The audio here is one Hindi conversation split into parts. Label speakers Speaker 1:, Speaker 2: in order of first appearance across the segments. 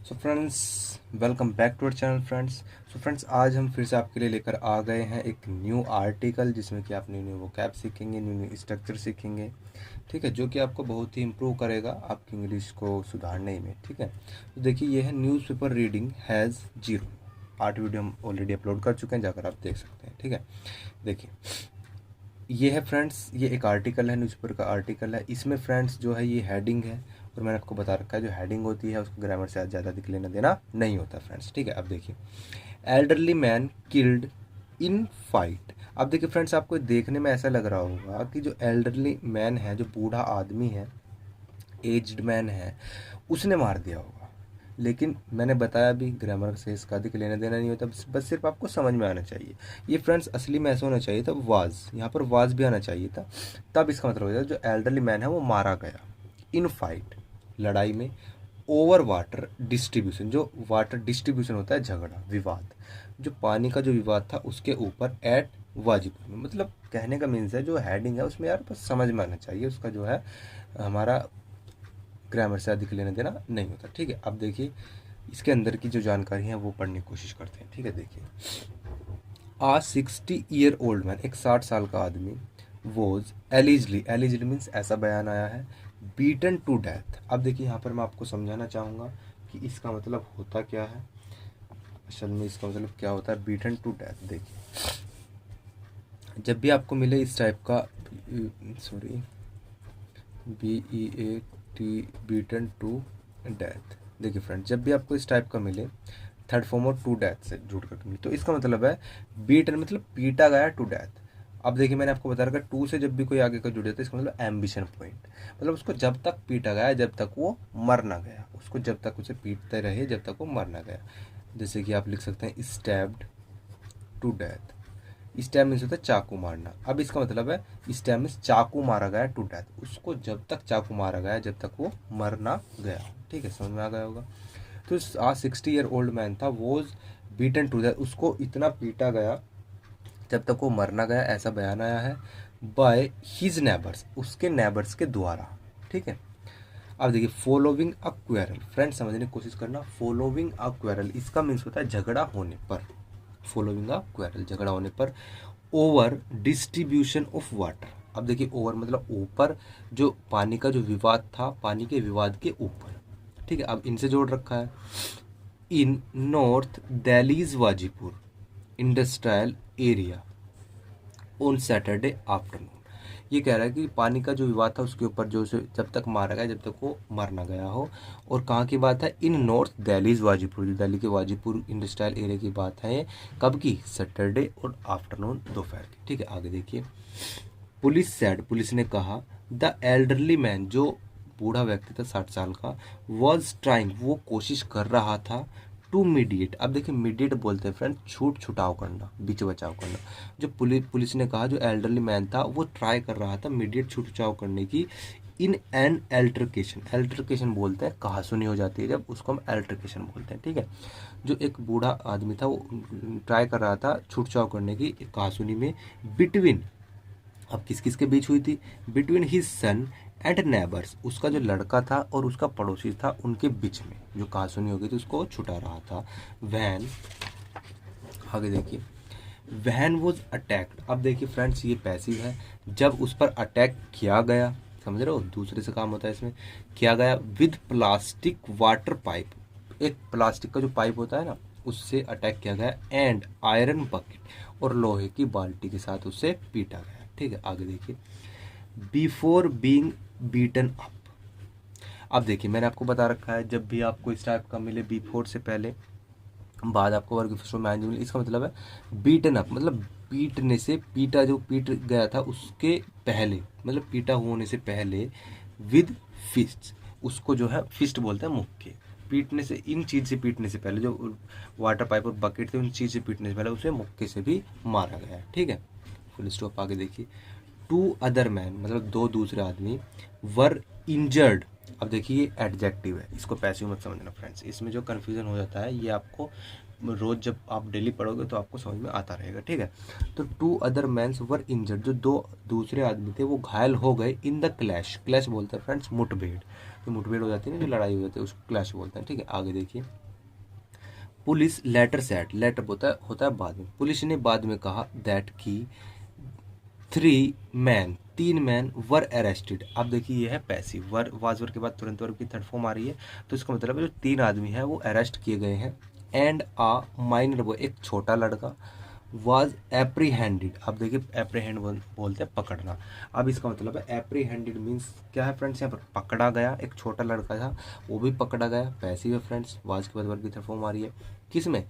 Speaker 1: So friends, welcome back to our channel friends. So friends, आज हम फिर से आपके लिए लेकर आ गए हैं एक न्यू आर्टिकल जिसमें कि आप न्यू न्यू वोकैब सीखेंगे, न्यू न्यू स्ट्रक्चर सीखेंगे। ठीक है, जो कि आपको बहुत ही इम्प्रूव करेगा आपकी इंग्लिश को सुधारने में। ठीक है, तो देखिए ये है newspaper reading has zero. 8 video हम ऑलरेडी अपलोड कर चुके हैं, जाकर आप देख सकते हैं। ठीक है, देखिए ये है फ्रेंड्स, ये एक आर्टिकल है, न्यूज़पेपर का आर्टिकल है। इसमें फ्रेंड्स जो है ये हेडिंग है, और मैंने आपको बता रखा है जो हेडिंग होती है उसको ग्रामर से ज़्यादा दिख लेना देना नहीं होता फ्रेंड्स। ठीक है, अब देखिए elderly man killed in fight. अब देखिए फ्रेंड्स, आपको देखने में ऐसा लग रहा होगा कि जो एल्डरली मैन है, जो बूढ़ा आदमी है, एज्ड मैन है, उसने मार दिया होगा। लेकिन मैंने बताया भी ग्रामर से इसका अधिक लेना देना नहीं होता, बस सिर्फ आपको समझ में आना चाहिए। ये फ्रेंड्स असली में ऐसा होना चाहिए था, वाज, यहाँ पर वाज भी आना चाहिए था, तब इसका मतलब हो जाता जो एल्डरली मैन है वो मारा गया इन फाइट, लड़ाई में, ओवर वाटर डिस्ट्रीब्यूशन। जो वाटर डिस्ट्रीब्यूशन होता है झगड़ा, विवाद, जो पानी का जो विवाद था उसके ऊपर एट वाजीपुर में। मतलब कहने का मीन्स है जो हेडिंग है उसमें यार बस समझ में आना चाहिए, उसका जो है हमारा ग्रामर से अधिक लेना देना नहीं होता। ठीक है, अब देखिए इसके अंदर की जो जानकारी है वो पढ़ने की कोशिश करते हैं। ठीक है, देखिए आ 60 ईयर ओल्ड मैन, एक 60 साल का आदमी, वॉज एलिजली, एलिजली मीन्स ऐसा बयान आया है, बीटन टू डेथ। अब देखिए यहाँ पर मैं आपको समझाना चाहूँगा कि इसका मतलब होता क्या है। असल में इसका मतलब क्या होता है बीटन टू डेथ। देखिए जब भी आपको मिले इस टाइप का, sorry, BEAT, beaten to death. देखिए फ्रेंड, जब भी आपको इस टाइप का मिले थर्ड फॉर्म और टू डेथ से जुड़ कर मिले, तो इसका मतलब है बीटन मतलब पीटा गया टू डेथ। अब देखिए मैंने आपको बता रखा टू से जब भी कोई आगे का जुड़े तो इसका मतलब एम्बिशन पॉइंट, मतलब उसको जब तक पीटा गया जब तक वो मर ना गया, उसको जब तक उसे पीटते रहे जब तक वो मर ना गया। जैसे कि आप लिख सकते हैं stabbed to death. Stab means होता है चाकू मारना। अब इसका मतलब है स्टैब मीन्स चाकू मारा गया टू डेथ, उसको जब तक चाकू मारा गया जब तक वो मर ना गया। ठीक है, समझ में आ गया होगा। तो आज 60 ईयर ओल्ड मैन था, वो बीटन टू डेथ, उसको इतना पीटा गया जब तक वो मर ना गया, ऐसा बयान आया है बाय हिज नेबर्स, उसके नेबर्स के द्वारा। ठीक है, अब देखिए फॉलोविंग अ क्वेरल, फ्रेंड समझने की कोशिश करना। फॉलोविंग अ क्वेरल इसका मीन्स होता है झगड़ा होने पर, फॉलोइंग अ क्वेरल झगड़ा होने पर, ओवर डिस्ट्रीब्यूशन ऑफ वाटर। अब देखिए ओवर मतलब ऊपर, जो पानी का जो विवाद था, पानी के विवाद के ऊपर। ठीक है, अब इनसे जोड़ रखा है in north Delhi's Wazirpur industrial area on Saturday afternoon. ये कह रहा है कि पानी का जो विवाद था उसके ऊपर जो उसे जब तक मारा गया जब तक वो मर ना गया हो। और कहाँ की बात है, इन नॉर्थ दिल्लीज वाजीपुर, जो दिल्ली के वाजीपुर इंडस्ट्रियल एरिया की बात है। कब की, सैटरडे और आफ्टरनून, दोपहर की। ठीक है, आगे देखिए पुलिस सैड, पुलिस ने कहा द एल्डरली मैन, जो बूढ़ा व्यक्ति था 60 साल का, वॉज ट्राइंग, वो कोशिश कर रहा था, टू मीडिएट। अब देखिए मीडिएट बोलते हैं फ्रेंड छूट छुटाव करना, बीच बचाव करना। जो पुलिस ने कहा जो एल्डरली मैन था वो ट्राई कर रहा था मीडिएट छूट छुटाव करने की, इन एन एल्टरकेशन, एल्टरकेशन बोलते हैं कहासुनी हो जाती है जब, उसको हम एल्टरकेशन बोलते हैं। ठीक है, जो एक बूढ़ा आदमी था वो ट्राई कर रहा था छूट छुटाव करने की कहासुनी में, बिटवीन, अब किस किस के बीच हुई थी, between his son and neighbours, उसका जो लड़का था और उसका पड़ोसी था उनके बीच में जो कहासुनी हो गई थी उसको छुटा रहा था। वैन, आगे देखिए वैन वॉज अटैक्ड। अब देखिए फ्रेंड्स ये पैसिव है, जब उस पर अटैक किया गया, समझ रहे हो, दूसरे से काम होता है इसमें, किया गया विद प्लास्टिक वाटर पाइप, एक प्लास्टिक का जो पाइप होता है ना उससे अटैक किया गया, एंड आयरन बकेट, और लोहे की बाल्टी के साथ उससे पीटा गया। ठीक है, आगे देखिए बिफोर बीइंग बीटन अप। अब देखिए मैंने आपको बता रखा है जब भी आपको इस टाइप का मिले बिफोर से पहले, बाद आपको वर्ग में आएंगे मिले, इसका मतलब है बीटन अप, मतलब पीटने से, पीटा जो पीट गया था उसके पहले, मतलब पीटा होने से पहले, विद फिस्ट, उसको जो है फिस्ट बोलते हैं मुक्के, पीटने से, इन चीज से पीटने से पहले, जो वाटर पाइप और बकेट थे उन चीज से पीटने से पहले उसे मुक्के से भी मारा गया। ठीक है, फुल स्टॉप। आगे देखिए टू अदर मैन, मतलब दो दूसरे आदमी, वर इंजर्ड। अब देखिए ये एडजेक्टिव है, इसको पैसिव मत समझना फ्रेंड्स, इसमें जो कन्फ्यूजन हो जाता है ये आपको रोज़ जब आप डेली पढ़ोगे तो आपको समझ में आता रहेगा, ठीक है। तो 2 अदर मैन्स वर इंजर्ड, जो 2 दूसरे आदमी थे वो घायल हो गए इन द क्लैश। क्लैश बोलते हैं फ्रेंड्स मुठभेड़, जो मुठभेड़ हो जाती है ना, जो लड़ाई हो जाती है उसको क्लैश बोलते हैं, ठीक है। आगे देखिए, पुलिस लेटर सेट, लेटर होता है बाद में, पुलिस ने बाद में कहा दैट की 3 मैन वर अरेस्टेड। अब देखिए ये है पैसिव, वर वाज वर के बाद तुरंत वर्ब की थर्ड फॉर्म आ रही है, तो इसका मतलब है जो 3 आदमी हैं वो अरेस्ट किए गए हैं। एंड आ माइनर बॉय, एक छोटा लड़का, वाज एप्रीहेंडेड। अब देखिए एप्रीहेंड बोलते हैं पकड़ना। अब इसका मतलब है एप्रीहेंडेड मीन्स क्या है फ्रेंड्स, यहाँ पर पकड़ा गया, एक छोटा लड़का था वो भी पकड़ा गया, पैसिव है फ्रेंड्स, वाज के बाद वर्ब की थर्ड फॉर्म आ रही है। किस में,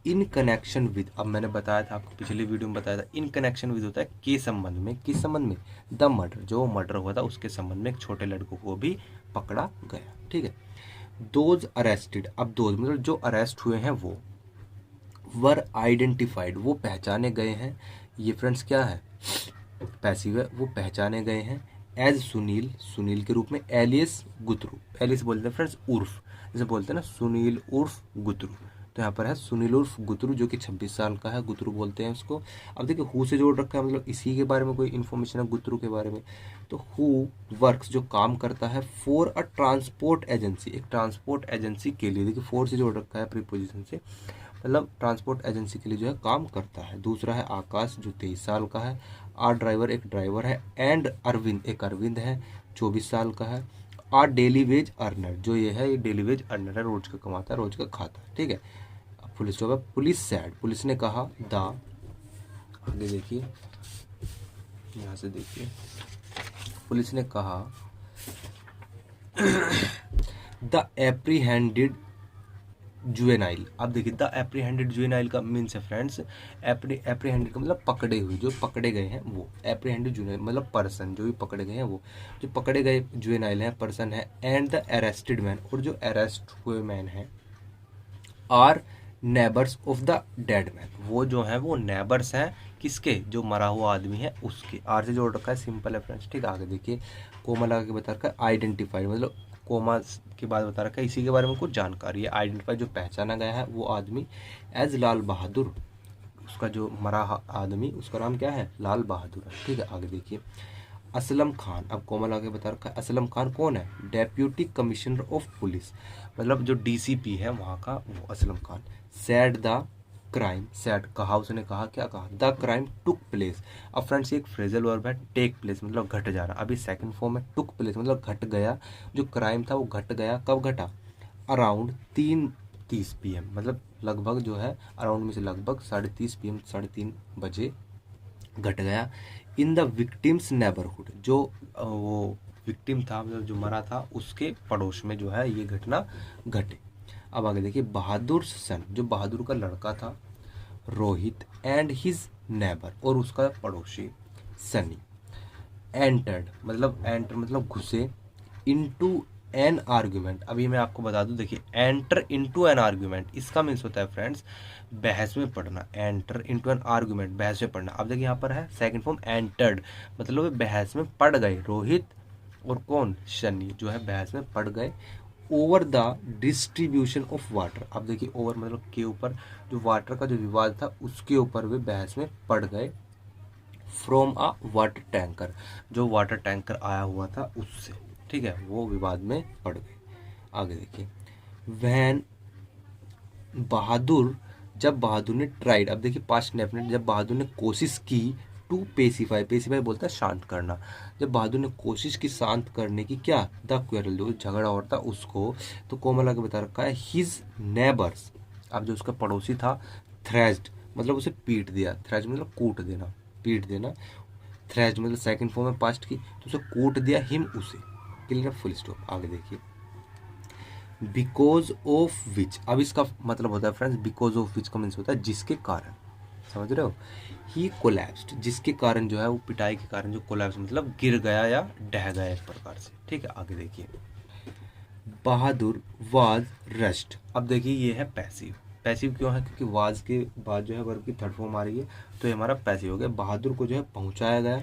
Speaker 1: इन कनेक्शन विद। अब मैंने बताया था आपको, पिछली वीडियो में बताया था, इन कनेक्शन विद होता है के संबंध में, किस संबंध में, द मर्डर, जो मर्डर हुआ था उसके संबंध में एक छोटे लड़कों को भी पकड़ा गया, ठीक है। दोज अरेस्टेड, अब दोज मतलब जो अरेस्ट हुए हैं वो, वर आइडेंटिफाइड, वो पहचाने गए हैं। ये फ्रेंड्स क्या है, पैसिव है, वो पहचाने गए हैं एज सुनील, सुनील के रूप में, एलियस गुतरू, एलियस बोलते हैं फ्रेंड्स उर्फ, जैसे बोलते हैं ना सुनील उर्फ गुतरू, तो यहाँ पर है सुनील उर्फ गुतरू जो कि 26 साल का है, गुतरू बोलते हैं उसको। अब देखिए हु से जोड़ रखा है, मतलब इसी के बारे में कोई इन्फॉर्मेशन है गुतरू के बारे में। तो हु वर्क्स, जो काम करता है, फॉर अ ट्रांसपोर्ट एजेंसी, एक ट्रांसपोर्ट एजेंसी के लिए, देखिए फोर से जोड़ रखा है प्रीपोजिशन से, मतलब ट्रांसपोर्ट एजेंसी के लिए जो है काम करता है। दूसरा है आकाश जो 23 साल का है, आर ड्राइवर एक ड्राइवर है, एंड अरविंद एक अरविंद है 24 साल का है, आर डेली वेज अर्नर, जो ये है ये डेली वेज अर्नर है, रोज का कमाता है, रोज का खाता है, ठीक है। अब पुलिस जो है, पुलिस सैड, पुलिस ने कहा द, आगे देखिए यहाँ से देखिए, पुलिस ने कहा द एप्रीहेंडेड जुवेनाइल। अब देखिए द एप्रीहेंडेड जुवेनाइल का मीन्स है फ्रेंड्स, एप्रीहेंडेड का मतलब पकड़े हुए, जो पकड़े गए हैं वो, एप्रीहेंडेड जुवेनाइल मतलब पर्सन, जो भी पकड़े गए हैं वो, जो पकड़े गए जुवेनाइल है पर्सन है, एंड द अरेस्टेड मैन, और जो अरेस्ट हुए मैन है, are neighbours of the dead man, वो जो है वो नेबर्स हैं किसके, जो मरा हुआ आदमी है उसके। आर से जोड़ रखा है, सिंपल है फ्रेंड्स, ठीक है। आगे देखिए, कोमा लगा के बता रखा है आइडेंटिफाइड, मतलब कोमा के बाद बता रखा है इसी के बारे में कुछ जानकारी है। आइडेंटिफाई जो पहचाना गया है वो आदमी एज लाल बहादुर, उसका जो मरा आदमी उसका नाम क्या है, लाल बहादुर है, ठीक है। आगे देखिए, असलम खान, अब कोमल आगे बता रखा है असलम खान कौन है, डेप्यूटी कमिश्नर ऑफ पुलिस, मतलब जो डीसीपी है वहाँ का वो Aslam Khan. Sad the crime, sad कहा, उसने कहा, क्या कहा, द क्राइम टुक प्लेस। अब फ्रेंड्स एक फ्रेजल वर्ब है, टेक प्लेस मतलब घट जाना, अभी सेकंड फॉर्म है, टुक प्लेस मतलब घट गया, जो क्राइम था वो घट गया, कब घटा, अराउंड 3:30 PM, मतलब लगभग जो है अराउंड में से लगभग 3:30 PM, 3:30 बजे घट गया। इन द विक्टिम्स नेबरहुड, जो वो विक्टिम था मतलब जो मरा था उसके पड़ोस में जो है ये घटना घटे। अब आगे देखिए, बहादुर सन, जो बहादुर का लड़का था रोहित, एंड हिज नेबर, और उसका पड़ोसी सनी, एंटर्ड मतलब घुसे, इनटू एन आर्ग्यूमेंट। अभी मैं आपको बता दूं, देखिए एंटर इनटू एन आर्ग्यूमेंट, इसका मीन्स होता है फ्रेंड्स बहस में पढ़ना, एंटर इनटू एन आर्ग्यूमेंट बहस में पढ़ना। अब देखिए यहाँ पर है सेकंड फॉर्म एंटर्ड, मतलब बहस में पड़ गए, रोहित और कौन, शनि जो है बहस में पड़ गए, over the distribution of water. अब देखिए ओवर मतलब के ऊपर, जो वाटर का जो विवाद था उसके ऊपर वे बहस में पड़ गए, फ्रॉम अ वाटर टैंकर, जो वाटर टैंकर आया हुआ था उससे, ठीक है, वो विवाद में पड़ गए। आगे देखिए, वैन बहादुर, जब बहादुर ने ट्राइड, अब देखिए पास्ट डेफिनेट, जब बहादुर ने कोशिश की, टू पेसिफाई, पेसिफाई बोलता है शांत करना, जब बहादुर ने कोशिश की शांत करने की, क्या, द क्वेरल, जो झगड़ा और था उसको, तो कोमल आगे बता रखा है हिज नेबर्स, अब जो उसका पड़ोसी था, थ्रेस्ड मतलब उसे पीट दिया, थ्रेस्ड मतलब कूट देना, पीट देना, थ्रेस्ड मतलब सेकंड फॉर्म में पास्ट की, तो उसे कूट दिया, हिम उसे, क्लियर, फुल स्टॉप। आगे देखिए, बिकॉज ऑफ विच, अब इसका मतलब होता है फ्रेंड्स, बिकॉज ऑफ विच का मीन्स होता है जिसके कारण, समझ रहे हो, ही कोलैप्स्ड, जिसके कारण जो है वो पिटाई के कारण जो कोलैप्स मतलब गिर गया या ढह गया एक प्रकार से, ठीक है। आगे देखिए, बहादुर वाज रश्ड, अब देखिए ये है पैसिव, पैसिव क्यों है, क्योंकि वाज के बाद जो है वर्ब की थर्ड फॉर्म आ रही है, तो ये हमारा पैसिव हो गया। बहादुर को जो है पहुंचाया गया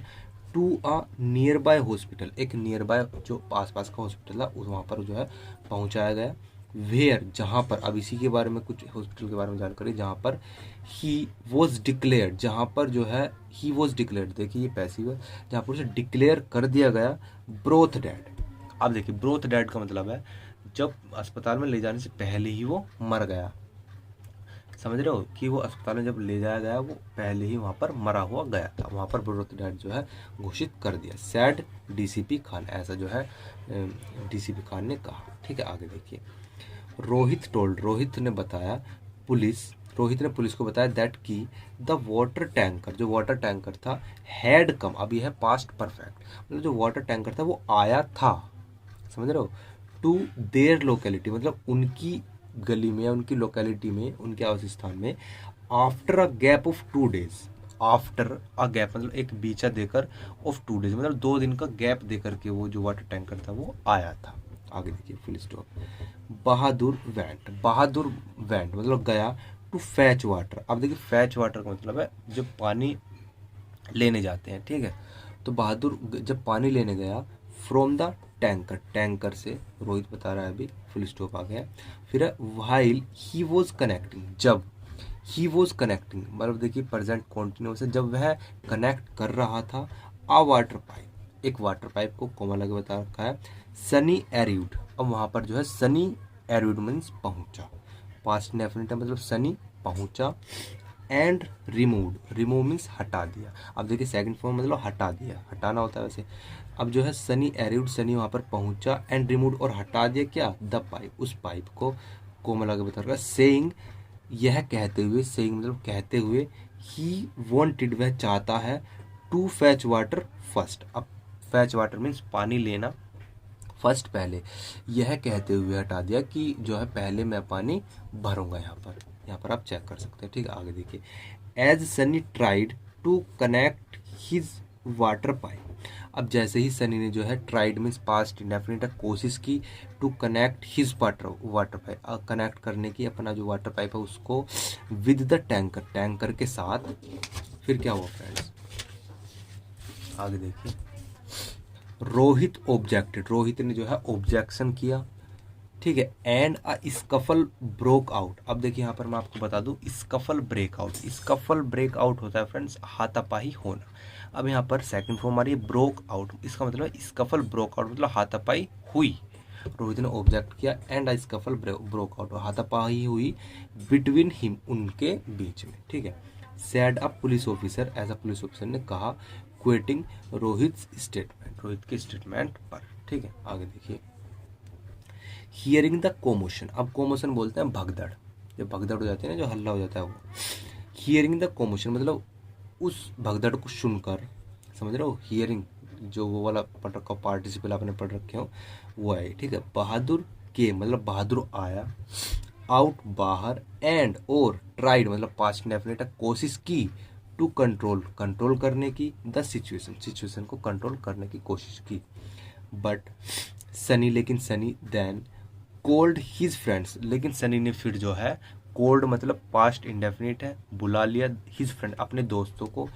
Speaker 1: to a nearby hospital, एक नियर बाय जो आसपास का हॉस्पिटल था उस वहाँ पर जो है पहुंचाया गया, वेयर, जहाँ पर, अब इसी के बारे में कुछ हॉस्पिटल के बारे में जानकारी, जहाँ पर ही वॉज डिक्लेयर्ड, जहाँ पर जो है ही वॉज डिक्लेयर्ड, देखिए ये पैसिव है, जहाँ पर उसे डिक्लेयर कर दिया गया ब्रोथ डेड। अब देखिए ब्रोथ डेड का मतलब है जब अस्पताल में ले जाने से पहले ही वो मर गया, समझ रहे हो, कि वो अस्पताल में जब ले जाया गया वो पहले ही वहाँ पर मरा हुआ गया था, वहाँ पर ब्रोथ डेड जो है घोषित कर दिया, सैड डीसीपी खान, ऐसा जो है डीसीपी खान ने कहा। ठीक है, आगे देखिए, रोहित ने बताया, रोहित ने पुलिस को बताया दैट कि द वाटर टैंकर, जो वाटर टैंकर था, हैड कम, अब यह है पास्ट परफेक्ट, मतलब जो वाटर टैंकर था वो आया था, समझ रहे हो, टू देयर लोकेलिटी, मतलब उनकी गली में, उनकी लोकेलिटी में, उनके आवास स्थान में, after a gap of 2 days, after a gap मतलब एक बीचा देकर, ऑफ 2 days मतलब 2 दिन का गैप देकर के वो जो वाटर टैंकर था वो आया था। आगे देखिए फुल स्टॉप। बहादुर वेंट मतलब गया, टू फैच वाटर, अब देखिए फैच वाटर का मतलब है जब पानी लेने जाते हैं, ठीक है, तो बहादुर जब पानी लेने गया, फ्रॉम द टैंकर से, रोहित बता रहा है अभी, फुल स्टॉप आ गया, फिर है व्हाइल ही वॉज कनेक्टिंग, जब ही वॉज कनेक्टिंग मतलब देखिए प्रेजेंट कॉन्टिन्यूस है, जब वह कनेक्ट कर रहा था अ वाटर पाइप, एक वाटर पाइप को, कोमा लगे बता रखा है, सनी एरिड, अब वहाँ पर जो है सनी एरिड मीन्स पहुँचा, पास्ट डेफिनेट है मतलब सनी पहुँचा, एंड रिमूव मीन्स हटा दिया, अब देखिए सेकंड फॉर्म मतलब हटा दिया, हटाना होता है वैसे, अब जो है सनी एरिड, सनी वहाँ पर पहुँचा, एंड रिमूव और हटा दिया क्या, द पाइप, उस पाइप को, कोमल आगे बता रहा है, सेइंग, यह कहते हुए, सेइंग मतलब कहते हुए, ही वांटेड वह चाहता है, टू फैच वाटर फर्स्ट, अब फैच वाटर मीन्स पानी लेना फर्स्ट पहले, यह कहते हुए हटा दिया कि जो है पहले मैं पानी भरूंगा, यहाँ पर आप चेक कर सकते हैं। ठीक है, आगे देखिए, as Sunny tried to connect his water pipe, अब जैसे ही सनी ने जो है ट्राइड मीन्स पास्ट इंडेफिनिट कोशिश की, to connect his water pipe, connect करने की अपना जो वाटर पाइप है उसको, विद द टैंकर के साथ, फिर क्या हुआ फ्रेंड्स, आगे देखिए, रोहित ने जो है ऑब्जेक्शन किया, ठीक है, and a scuffle broke out, अब देखिए यहाँ पर मैं आपको बता दूं, स्कफल ब्रेक आउट होता है फ्रेंड्स हाथापाई होना, अब यहाँ पर सेकंड फॉर्म आ रही है ब्रोक आउट, इसका मतलब है स्कफल ब्रोक आउट मतलब हाथापाई हुई, रोहित ने ऑब्जेक्ट किया, and a scuffle broke out, हाथापाई हुई बिटवीन हिम, उनके बीच में, ठीक है, सैड अ पुलिस ऑफिसर, ऐसा पुलिस ऑफिसर ने कहा, क्वेटिंग रोहित के स्टेटमेंट पर। ठीक है, आगे देखिए, हियरिंग द कोमोशन, अब कोमोशन बोलते हैं भगदड़, जब भगदड़ हो जाती है ना, जो हल्ला हो जाता है वो, हियरिंग द कोमोशन मतलब उस भगदड़ को सुनकर, समझ रहे हो, हियरिंग जो वो वाला पढ़ रखा हो, पार्टिसिपल आपने पढ़ रखे हो वो आए, ठीक है, बहादुर के मतलब बहादुर आया, आउट बाहर, एंड और ट्राइड मतलब पास्ट डेफिनेट कोशिश की, टू कंट्रोल करने की, द सिचुएशन को कंट्रोल करने की कोशिश की, बट लेकिन Sunny then called his friends, लेकिन सनी ने फिर जो है, कोल्ड मतलब पास्ट इंडेफिनिट है, बुला लिया हिज फ्रेंड अपने दोस्तों को,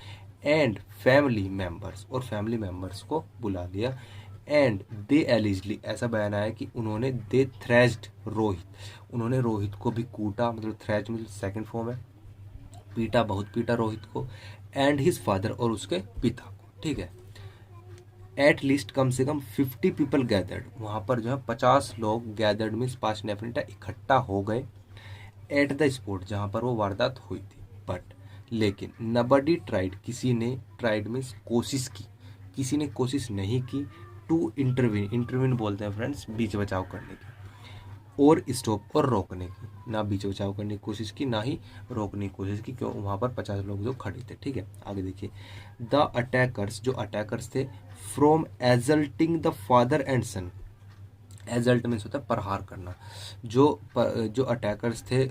Speaker 1: एंड फैमिली मेंबर्स को बुला लिया, एंड दे एलिजली, ऐसा बयान आया कि उन्होंने दे थ्रेज्ड रोहित, उन्होंने रोहित को भी कूटा, मतलब थ्रेज मतलब सेकंड फॉर्म है, पीटा, बहुत पीटा रोहित को, एंड हिज फादर और उसके पिता को, ठीक है, एट लीस्ट कम से कम 50 पीपल गैदर्ड, वहाँ पर जो है 50 लोग, गैदर्ड मीन्स पास्ट डेफिनेट इकट्ठा हो गए, एट द स्पॉट जहाँ पर वो वारदात हुई थी, बट लेकिन नबडी ट्राइड, किसी ने ट्राइड मीन्स कोशिश की, किसी ने कोशिश नहीं की, टू इंटरवीन बोलते हैं फ्रेंड्स बीच बचाव करने की, और स्टॉप और रोकने की, ना बीच बचाव करने की कोशिश की, ना ही रोकने की कोशिश की, क्यों वहाँ पर 50 लोग जो खड़े थे। ठीक है, आगे देखिए, द अटैकर्स, जो अटैकर्स थे, from exalting the father and son, exalt means होता है प्रहार करना, जो अटैकर्स थे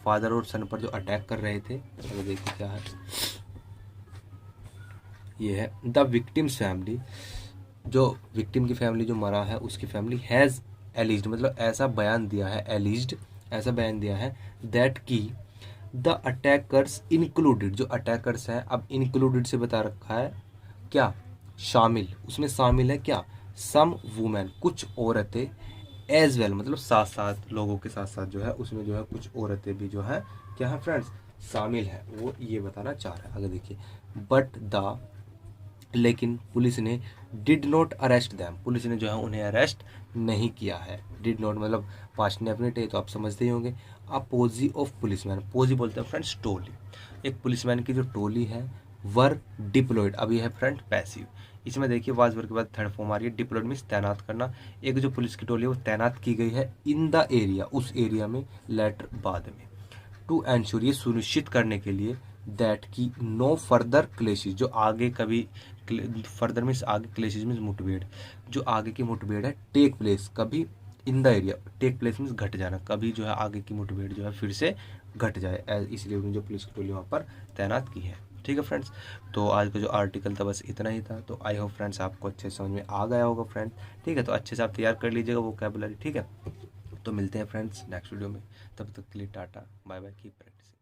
Speaker 1: फादर और सन पर जो अटैक कर रहे थे, आगे देखिए क्या है, ये है द विक्टिम्स फैमिली, जो विक्टिम की फैमिली जो मरा है उसकी फैमिली, हैज़ एलिज्ड मतलब ऐसा बयान दिया है, ऐसा बयान दिया है, दैट की द अटैकर्स इंक्लूडेड, जो अटैकर्स हैं, अब इंक्लूडेड से बता रखा है क्या, शामिल, उसमें शामिल है क्या, सम वुमेन कुछ औरतें, एज वेल, मतलब साथ साथ लोगों के साथ साथ जो है उसमें जो है कुछ औरतें भी जो है क्या है फ्रेंड्स, शामिल है, वो ये बताना चाह रहा है। आगे देखिए, बट द, लेकिन पुलिस ने did not arrest them, police ने जो है उन्हें अरेस्ट नहीं किया है। डिड नॉट मतलब पास्ट डेफिनेट है, तो आप समझते ही होंगे। अपोजी ऑफ पुलिसमैन, पोजी बोलते हैं फ्रेंड्स टोली, एक पुलिसमैन की जो टोली है वर डिप्लॉयड, अब ये है फ्रेंड पैसिव। इसमें देखिए वाज वर्ग के बाद थर्ड फॉर्म आ रही है, डिप्लॉयड मीन्स तैनात करना। एक जो पुलिस की टोली है वो तैनात की गई है इन द एरिया, उस एरिया में, लेटर बाद में, टू एंश्योर, ये सुनिश्चित करने के लिए, दैट की नो फर्दर क्लेशिस, जो आगे कभी, फर्दर मीन्स आगे, क्लेशिस मीन्स मुठभेड़, जो आगे की मुठभेड़ है टेक प्लेस कभी in the area, take place means घट जाना, कभी जो है आगे की मुठभेड़ जो है फिर से घट जाए, इसलिए उन्होंने जो पुलिस की टोली वहाँ पर तैनात की है। ठीक है फ्रेंड्स, तो आज का जो आर्टिकल था बस इतना ही था। तो आई होप फ्रेंड्स आपको अच्छे समझ में आ गया होगा फ्रेंड। ठीक है, तो अच्छे से आप तैयार कर लीजिएगा वोकैबुलरी। ठीक है, तो मिलते हैं फ्रेंड्स नेक्स्ट वीडियो में, तब तक के लिए tata bye bye, keep practice.